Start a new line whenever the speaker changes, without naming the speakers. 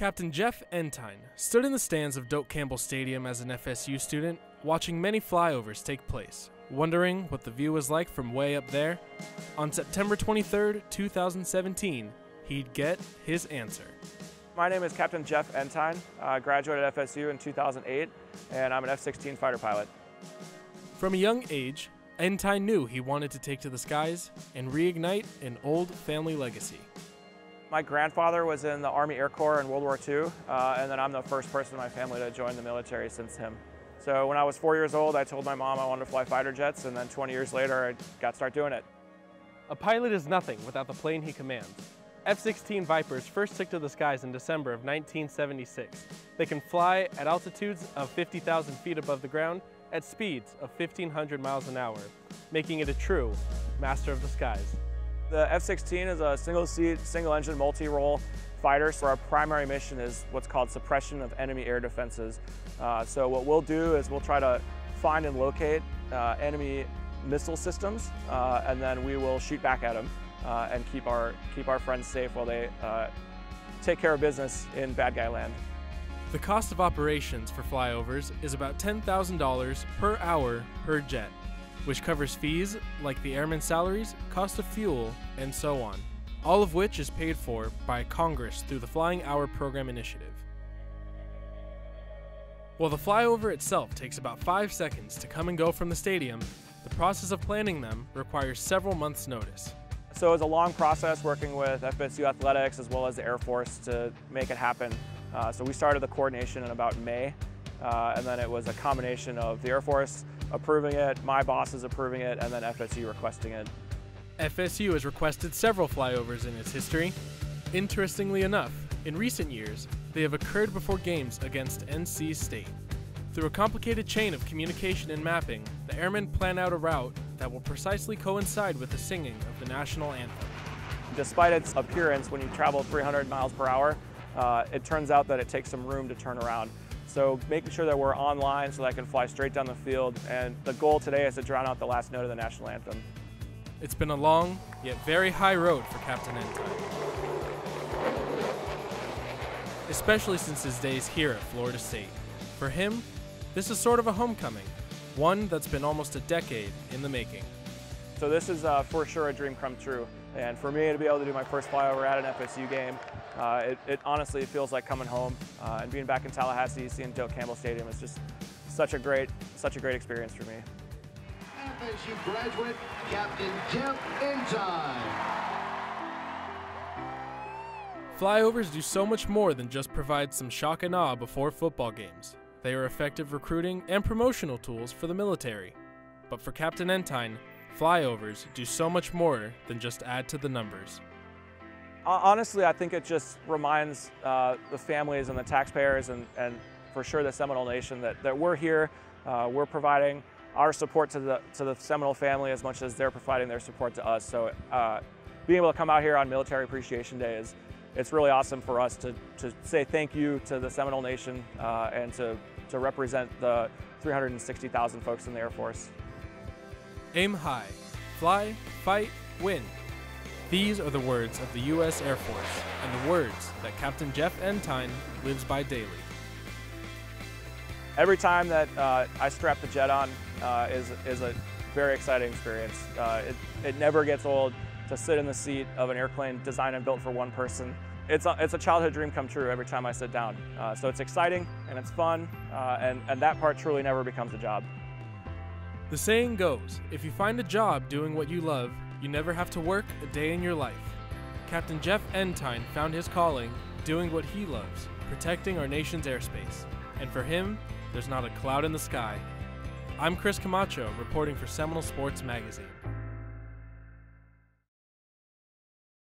Captain Jeff Entine stood in the stands of Doak Campbell Stadium as an FSU student, watching many flyovers take place, wondering what the view was like from way up there. On September 23, 2017, he'd get his answer.
My name is Captain Jeff Entine. I graduated at FSU in 2008, and I'm an F-16 fighter pilot.
From a young age, Entine knew he wanted to take to the skies and reignite an old family legacy.
My grandfather was in the Army Air Corps in World War II, and then I'm the first person in my family to join the military since him. So when I was 4 years old, I told my mom I wanted to fly fighter jets, and then 20 years later, I got to start doing it.
A pilot is nothing without the plane he commands. F-16 Vipers first took to the skies in December of 1976. They can fly at altitudes of 50,000 feet above the ground at speeds of 1,500 miles an hour, making it a true master of the skies.
The F-16 is a single-seat, single-engine, multi-role fighter, so our primary mission is what's called suppression of enemy air defenses. So what we'll do is we'll try to find and locate enemy missile systems, and then we will shoot back at them and keep our friends safe while they take care of business in bad guy land.
The cost of operations for flyovers is about $10,000 per hour per jet, which covers fees like the airmen's salaries, cost of fuel, and so on, all of which is paid for by Congress through the Flying Hour Program Initiative. While the flyover itself takes about 5 seconds to come and go from the stadium, the process of planning them requires several months' notice.
So it was a long process working with FSU Athletics as well as the Air Force to make it happen. So we started the coordination in about May, and then it was a combination of the Air Force approving it, my bosses approving it, and then FSU requesting it.
FSU has requested several flyovers in its history. Interestingly enough, in recent years, they have occurred before games against NC State. Through a complicated chain of communication and mapping, the airmen plan out a route that will precisely coincide with the singing of the national anthem.
Despite its appearance, when you travel 300 miles per hour, it turns out that it takes some room to turn around. So making sure that we're online so that I can fly straight down the field, and the goal today is to drown out the last note of the national anthem.
It's been a long, yet very high road for Captain Entine, especially since his days here at Florida State. For him, this is sort of a homecoming, one that's been almost a decade in the making.
So this is for sure a dream come true. And for me to be able to do my first flyover at an FSU game, it honestly feels like coming home. And being back in Tallahassee, seeing Doak Campbell Stadium is just such a great experience for me.
FSU graduate, Captain Jeff Entine.
Flyovers do so much more than just provide some shock and awe before football games. They are effective recruiting and promotional tools for the military. But for Captain Entine, flyovers do so much more than just add to the numbers.
Honestly, I think it just reminds the families and the taxpayers and for sure the Seminole Nation that we're here, we're providing our support to the Seminole family as much as they're providing their support to us. So being able to come out here on Military Appreciation Day it's really awesome for us to say thank you to the Seminole Nation and to represent the 360,000 folks in the Air Force.
Aim high, fly, fight, win. These are the words of the U.S. Air Force and the words that Captain Jeff Entine lives by daily.
Every time that I strap the jet on is a very exciting experience. It never gets old to sit in the seat of an airplane designed and built for one person. It's a childhood dream come true every time I sit down. So it's exciting and it's fun, and that part truly never becomes a job.
The saying goes, if you find a job doing what you love, you never have to work a day in your life. Captain Jeff Entine found his calling doing what he loves, protecting our nation's airspace. And for him, there's not a cloud in the sky. I'm Camacho, reporting for Seminole Sports Magazine.